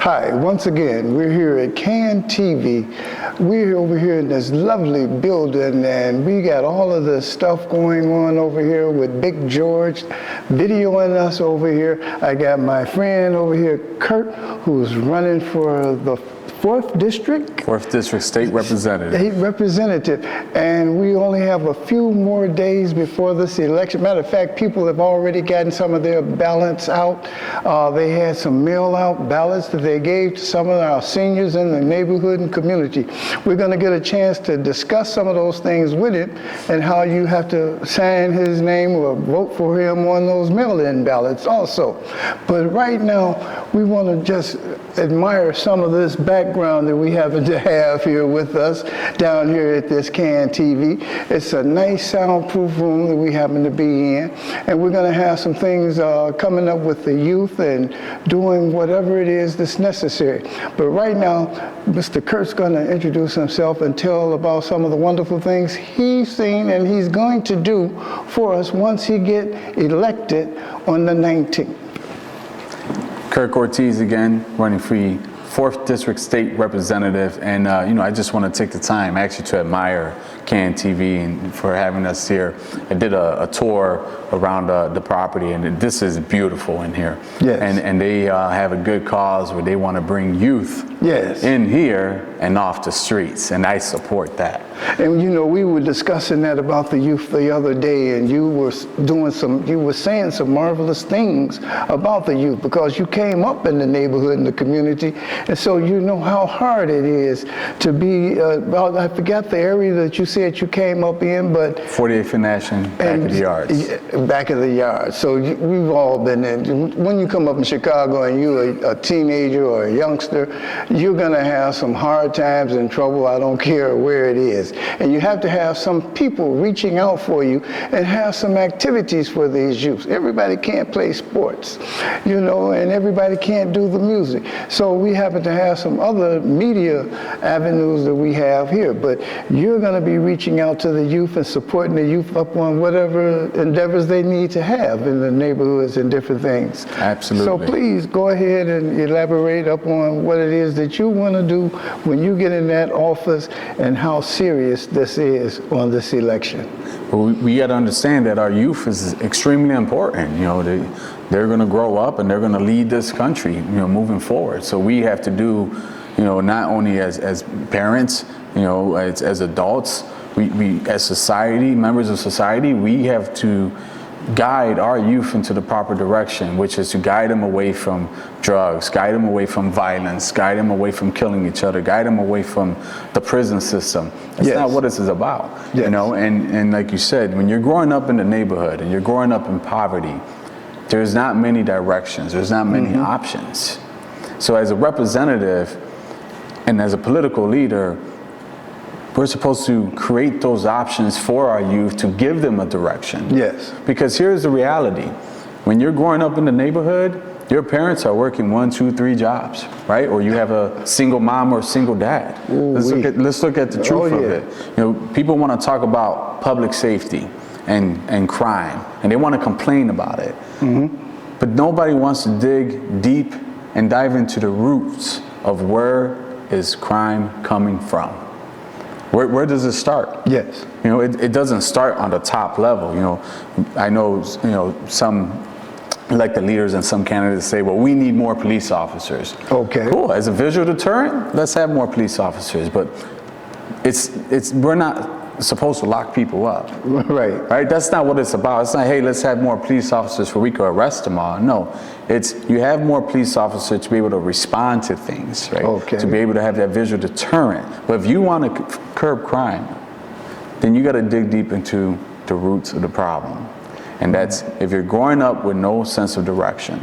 Hi, once again, we're here at CAN TV. We're over here in this lovely building, and we got all of this stuff going on over here with Big George videoing us over here. I got my friend over here, Kirk, who's running for the 4th District? 4th District State Representative. State Representative. And we only have a few more days before this election. Matter of fact, people have already gotten some of their ballots out. They had some mail-out ballots that they gave to some of our seniors in the neighborhood and community. We're going to get a chance to discuss some of those things with him and how you have to sign his name or vote for him on those mail-in ballots also. But right now, we want to just admire some of this background that we happen to have here with us down here at this CAN TV. It's a nice soundproof room that we happen to be in, and we're going to have some things coming up with the youth and doing whatever it is that's necessary. But right now, Mr. Kirk's going to introduce himself and tell about some of the wonderful things he's seen and he's going to do for us once he get elected on the 19th. Kirk Ortiz again, running for 4th District State Representative, and I just want to take the time actually to admire CAN TV and for having us here. I did a tour around the property, and this is beautiful in here. Yes. And they have a good cause where they want to bring youth yes. in here and off the streets, and I support that. And we were discussing that about the youth the other day, and you were saying some marvelous things about the youth because you came up in the neighborhood and the community, and so you know how hard it is to be. I forgot the area that you said you came up in, but 48th and National, back of the yards. Back of the yard. So we've all been in. When you come up in Chicago and you're a teenager or a youngster, you're gonna have some hard times and trouble. I don't care where it is. And you have to have some people reaching out for you and have some activities for these youth. Everybody can't play sports, and everybody can't do the music. So we happen to have some other media avenues that we have here. But you're going to be reaching out to the youth and supporting the youth up on whatever endeavors they need to have in the neighborhoods and different things. Absolutely. So please go ahead and elaborate up on what it is that you want to do when you get in that office and how serious this is on this election. Well, we got to understand that our youth is extremely important. They're going to grow up and they're going to lead this country, moving forward. So we have to do, not only as parents, as adults, we as society, members of society, we have to guide our youth into the proper direction, which is to guide them away from drugs, guide them away from violence, guide them away from killing each other, guide them away from the prison system. That's yes. not what this is about, yes. And like you said, when you're growing up in the neighborhood and you're growing up in poverty, there's not many directions, there's not many options. So as a representative and as a political leader, we're supposed to create those options for our youth to give them a direction. Yes. Because here's the reality. When you're growing up in the neighborhood, your parents are working 1, 2, 3 jobs, right? Or you have a single mom or a single dad. Let's look at the truth of it. People want to talk about public safety and crime, and they want to complain about it. Mm-hmm. But nobody wants to dig deep and dive into the roots of where is crime coming from. Where does it start? Yes. It doesn't start on the top level. I know, some, like the leaders and some candidates say, well, we need more police officers. Okay. Cool. As a visual deterrent, let's have more police officers. But we're not supposed to lock people up. Right? That's not what it's about. It's not, hey, let's have more police officers so we could arrest them all. No. It's you have more police officers to be able to respond to things, right? Okay. To be able to have that visual deterrent. But if you want to curb crime, then you got to dig deep into the roots of the problem. And that's if you're growing up with no sense of direction,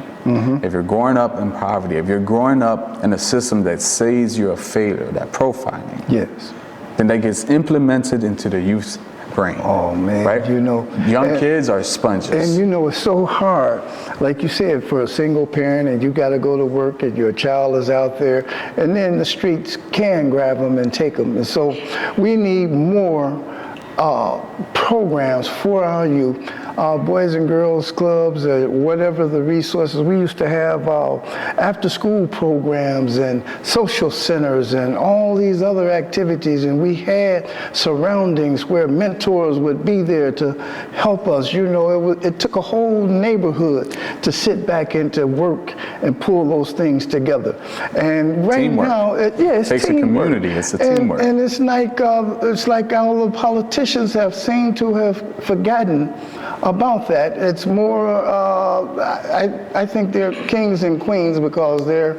if you're growing up in poverty, if you're growing up in a system that says you're a failure, that profiling, yes, then that gets implemented into the youth's brain. Oh man, right? Young kids are sponges. And it's so hard, like you said, for a single parent, and you got to go to work, and your child is out there, and then the streets can grab them and take them. And so we need more programs for our youth, boys and girls clubs, whatever the resources. We used to have after-school programs and social centers and all these other activities, and we had surroundings where mentors would be there to help us. You know, it took a whole neighborhood to sit back and to work and pull those things together. And right Teamwork. now, it's Takes a teamwork. community. It's a teamwork. And it's like all the politicians have seemed to have forgotten about that. It's more, I think they're kings and queens because they're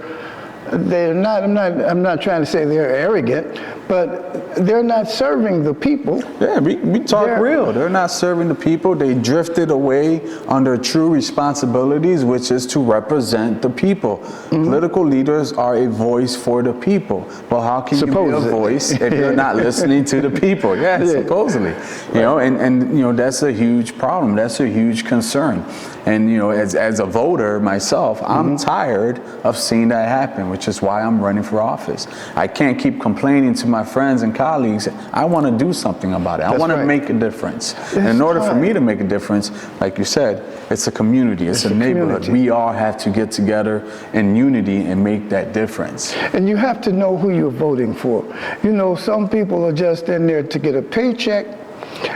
not, I'm not trying to say they're arrogant, but they're not serving the people. Yeah, we talk real. They're not serving the people. They drifted away under true responsibilities, which is to represent the people. Political leaders are a voice for the people. Well, how can you be a voice if you're not listening to the people? Yeah, supposedly. You know, and you know, that's a huge problem. That's a huge concern. And you know, as a voter myself, I'm tired of seeing that happen, which is why I'm running for office. I can't keep complaining to my friends and colleagues. I want to do something about it. I want to make a difference. And in order for me to make a difference, like you said, it's a community, it's a neighborhood. We all have to get together in unity and make that difference. And you have to know who you're voting for. You know, some people are just in there to get a paycheck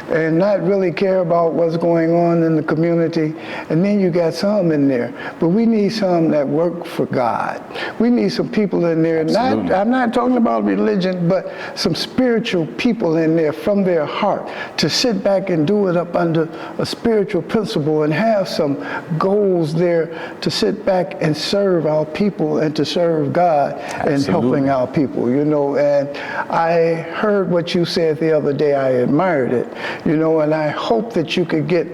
and not really care about what's going on in the community. And then you got some in there. But we need some that work for God. We need some people in there, I'm not talking about religion, but some spiritual people in there from their heart to sit back and do it up under a spiritual principle and have some goals there to sit back and serve our people and to serve God and helping our people, you know. And I heard what you said the other day. I admired it. You know, and I hope that you could get,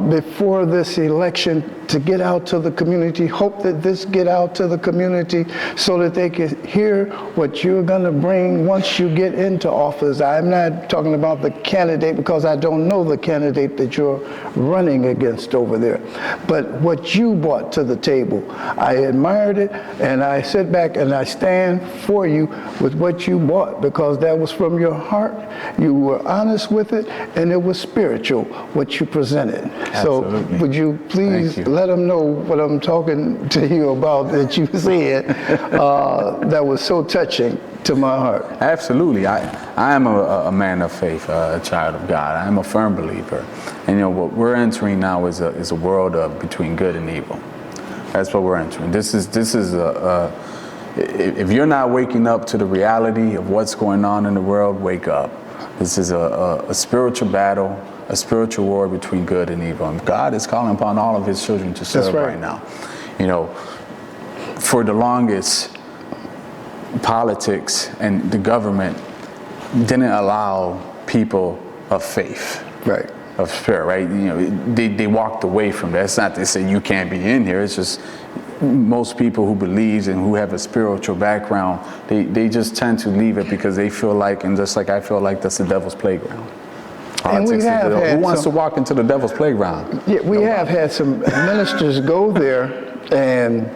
before this election, to get out to the community, hope that this get out to the community so that they can hear what you're going to bring once you get into office. I'm not talking about the candidate because I don't know the candidate that you're running against over there, but what you brought to the table. I admired it, and I sit back and I stand for you with what you brought because that was from your heart. You were honest with it, and it was spiritual, what you presented. Absolutely. So would you please let them know what I'm talking to you about that you said that was so touching to my heart. Absolutely. I am a man of faith, a child of God. I am a firm believer. And you know, what we're entering now is a world of between good and evil. That's what we're entering. This is if you're not waking up to the reality of what's going on in the world, wake up. This is a spiritual battle, a spiritual war between good and evil. And God is calling upon all of his children to serve right now. You know, for the longest, politics and the government didn't allow people of faith. Right. Of spirit, right? You know, they walked away from that. It's not to say you can't be in here. It's just most people who believe and who have a spiritual background, they just tend to leave it because they feel like, and just like I feel like, that's the devil's playground. And we have had who wants to walk into the devil's playground? Yeah, we have had some ministers go there and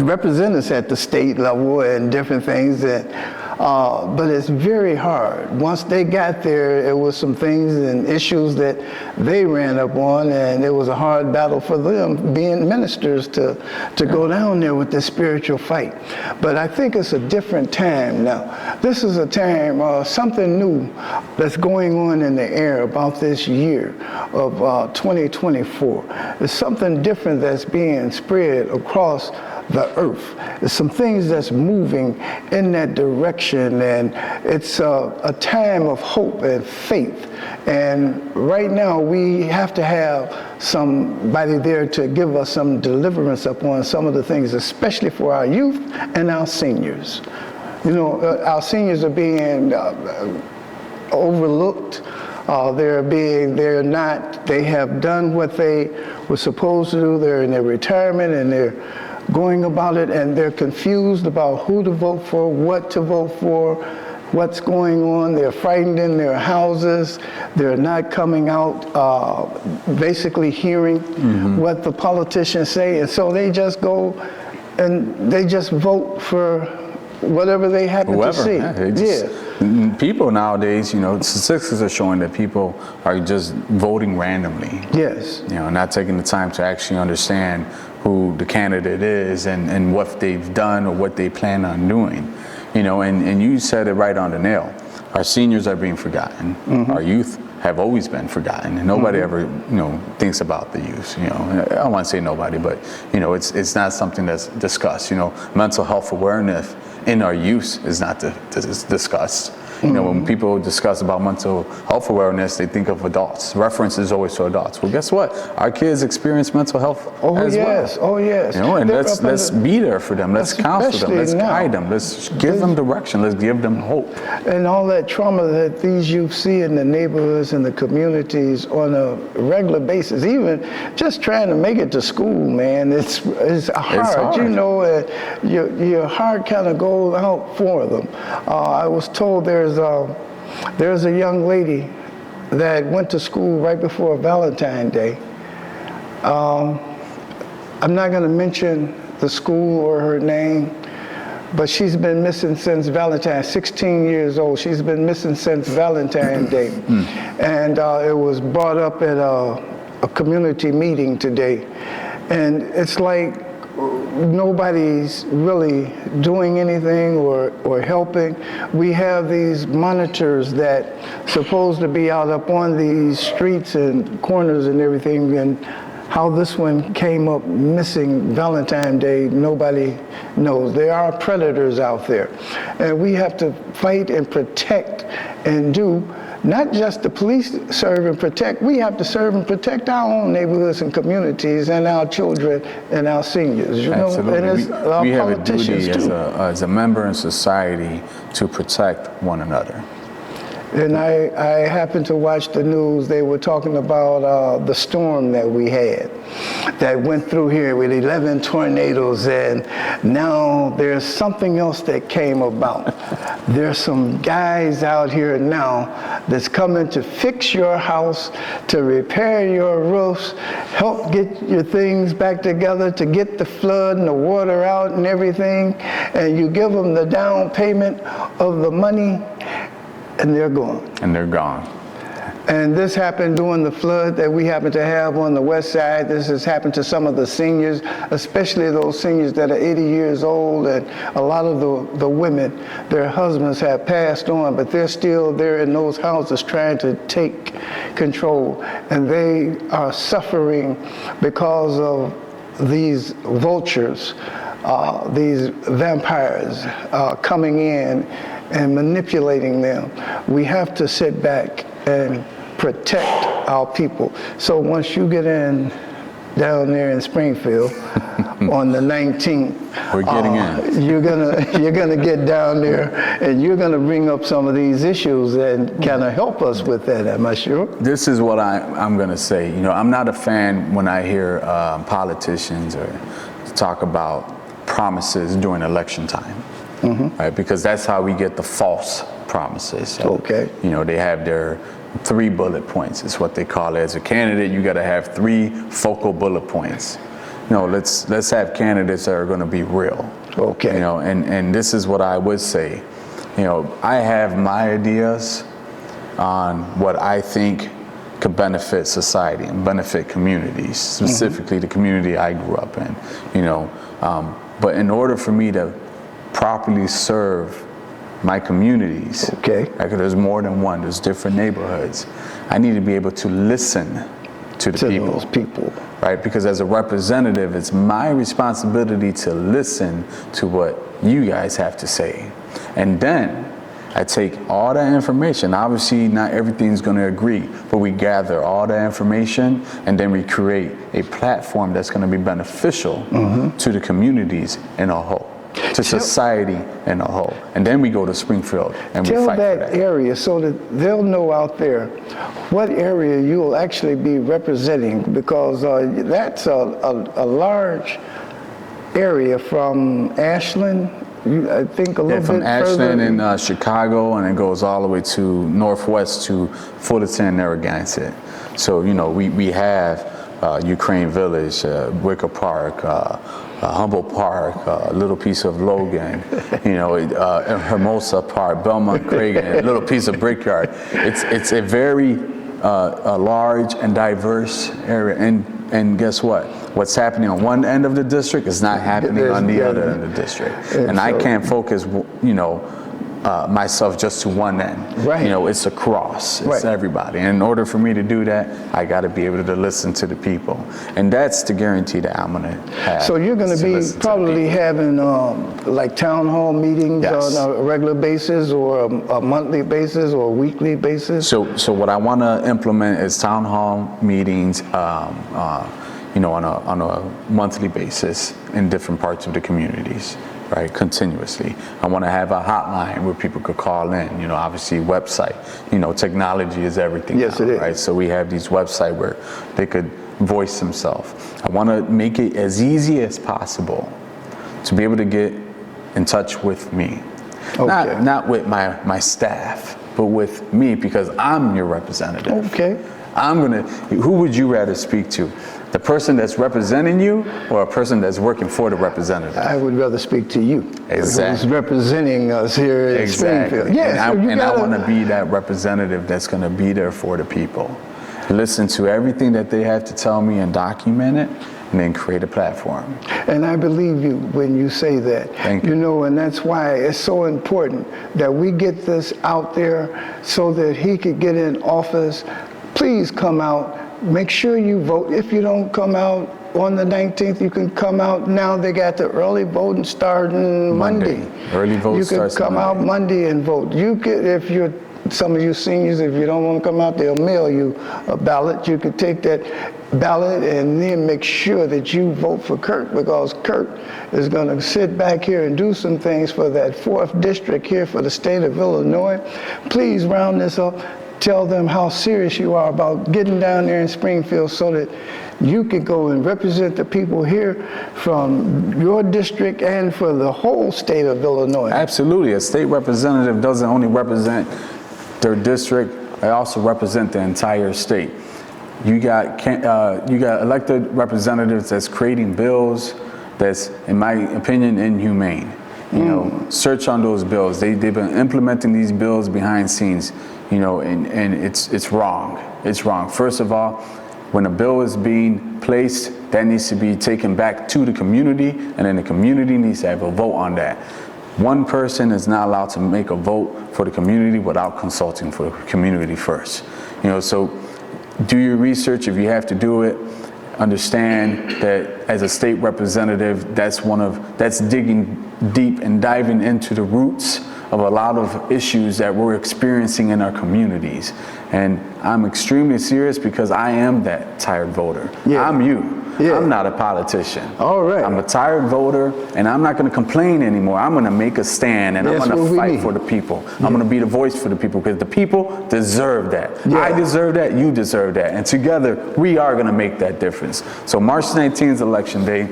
represent us at the state level and different things, but it's very hard. Once they got there, it was some things and issues that they ran up on, and it was a hard battle for them being ministers to go down there with this spiritual fight. But I think it's a different time now. This is a time, something new that's going on in the air about this year of 2024. There's something different that's being spread across the earth. There's some things that's moving in that direction, and it's a time of hope and faith. And right now we have to have somebody there to give us some deliverance upon some of the things, especially for our youth and our seniors. You know, our seniors are being overlooked. They have done what they were supposed to do. They're in their retirement and they're going about it, and they're confused about who to vote for, what to vote for, what's going on. They're frightened in their houses. They're not coming out, basically hearing what the politicians say, and so they just go and they just vote for whatever they happen to see. People nowadays, statistics are showing that people are just voting randomly. Yes. Not taking the time to actually understand who the candidate is and what they've done or what they plan on doing. And you said it right on the nail. Our seniors are being forgotten. Our youth have always been forgotten, and nobody ever, thinks about the youth. I don't want to say nobody, but it's not something that's discussed. Mental health awareness in our youth is not discussed. When people discuss about mental health awareness, they think of adults. Reference is always to adults. Well, guess what? Our kids experience mental health as well. Oh, yes. And let's be there for them. Let's counsel them. Let's guide them. Let's give them direction. Let's give them hope. And all that trauma that these youth see in the neighborhoods and the communities on a regular basis, even just trying to make it to school, man, it's hard. Your heart kind of goes out for them. I was told there's a young lady that went to school right before Valentine's Day. I'm not going to mention the school or her name, but she's been missing since Valentine's, 16 years old. She's been missing since Valentine's Day. And it was brought up at a community meeting today. And it's like nobody's really doing anything or helping. We have these monitors that supposed to be out up on these streets and corners and everything, and how this one came up missing Valentine's Day, nobody knows. There are predators out there, and we have to fight and protect and do. Not just the police serve and protect, we have to serve and protect our own neighborhoods and communities and our children and our seniors. Absolutely. And we have a duty as a member in society to protect one another. And I happened to watch the news. They were talking about the storm that we had that went through here with 11 tornadoes, and now there's something else that came about. There's some guys out here now that's coming to fix your house, to repair your roofs, help get your things back together, to get the flood and the water out and everything, and you give them the down payment of the money, and they're gone. And they're gone. And this happened during the flood that we happen to have on the west side. This has happened to some of the seniors, especially those seniors that are 80 years old, and a lot of the women, their husbands have passed on, but they're still there in those houses trying to take control. And they are suffering because of these vultures, these vampires coming in and manipulating them. We have to sit back and protect our people. So once you get down there in Springfield on the 19th, we're getting in. You're gonna get down there and you're gonna bring up some of these issues and kind of help us with that. Am I sure? This is what I'm gonna say. I'm not a fan when I hear politicians or talk about promises during election time. Right, because that's how we get the false promises. So, okay. They have their 3 bullet points. It's what they call it. As a candidate, you got to have 3 focal bullet points. Let's have candidates that are going to be real. Okay. And this is what I would say. I have my ideas on what I think could benefit society and benefit communities, specifically the community I grew up in. But in order for me to properly serve my communities, okay, like there's more than one, there's different neighborhoods, I need to be able to listen to those people, right? Because as a representative, it's my responsibility to listen to what you guys have to say. And then I take all that information. Obviously, not everything's going to agree, but we gather all that information and then we create a platform that's going to be beneficial to the communities in a whole, to society in a whole. And then we go to Springfield and we fight for that. Tell that area so that they'll know out there what area you'll actually be representing, because that's a large area from Ashland. I think a little bit from Ashland further and Chicago, and it goes all the way to northwest to Fullerton and Narragansett. So we have Ukraine Village, Wicker Park, Humboldt Park, a little piece of Logan, you know, Hermosa Park, Belmont Cragen, a little piece of Brickyard. It's a very a large and diverse area, and guess what? What's happening on one end of the district is not happening on the other end of the district, and I can't focus, you know, myself just to one end. Right. You know, it's across, it's Right. everybody. And in order for me to do that, I got to be able to listen to the people, and that's the guarantee that I'm going to have. So you're going to be probably having like town hall meetings Yes. on a regular basis, or a monthly basis, or a weekly basis? So what I want to implement is town hall meetings, you know, on a monthly basis in different parts of the communities, right, continuously. I want to have a hotline where people could call in, you know, obviously website, you know, technology is everything Yes, now, it is. right? So we have these websites where they could voice themselves. I want to make it as easy as possible to be able to get in touch with me. Okay. Not with my staff, but with me, because I'm your representative. Okay. Who would you rather speak to? The person that's representing you, or a person that's working for the representative? I would rather speak to you. Exactly. Who's representing us here in Springfield. Yes, and I want to be that representative that's going to be there for the people. Listen to everything that they have to tell me and document it, and then create a platform. And I believe you when you say that. Thank you. You know, and that's why it's so important that we get this out there so that he could get in office. Please come out. Make sure you vote. If you don't come out on the 19th, you can come out now. They got the early voting starting Monday. Early vote starts You can come out Monday and vote. You could, if you're some of you seniors, if you don't want to come out, they'll mail you a ballot. You could take that ballot and then make sure that you vote for Kirk, because Kirk is going to sit back here and do some things for that 4th district here for the state of Illinois. Please round this up. Tell them how serious you are about getting down there in Springfield so that you could go and represent the people here from your district and for the whole state of Illinois. Absolutely. A state representative doesn't only represent their district, they also represent the entire state. You got elected representatives that's creating bills that's, in my opinion, inhumane. You know, search on those bills. They've been implementing these bills behind scenes, you know, and it's wrong. It's wrong. First of all, when a bill is being placed, that needs to be taken back to the community, and then the community needs to have a vote on that. One person is not allowed to make a vote for the community without consulting for the community first. You know, so do your research if you have to do it. Understand that as a state representative, that's digging deep and diving into the roots of a lot of issues that we're experiencing in our communities. And I'm extremely serious because I am that tired voter. Yeah. I'm you. Yeah. I'm not a politician. All right. I'm a tired voter, and I'm not going to complain anymore. I'm going to make a stand, and That's I'm going what to we fight need. for the people. I'm going to be the voice for the people, because the people deserve that. Yeah. I deserve that. You deserve that. And together, we are going to make that difference. So March 19th is election day.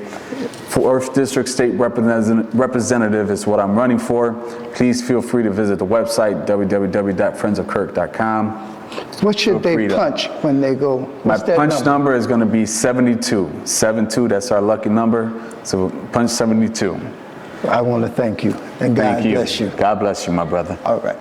4th District State Representative is what I'm running for. Please feel free to visit the website, www.friendsofkirk.com. What should they punch when they go? My What's that punch number is going to be 72. 72, that's our lucky number. So punch 72. I want to thank you, and God Thank you. bless you. God bless you, my brother. All right.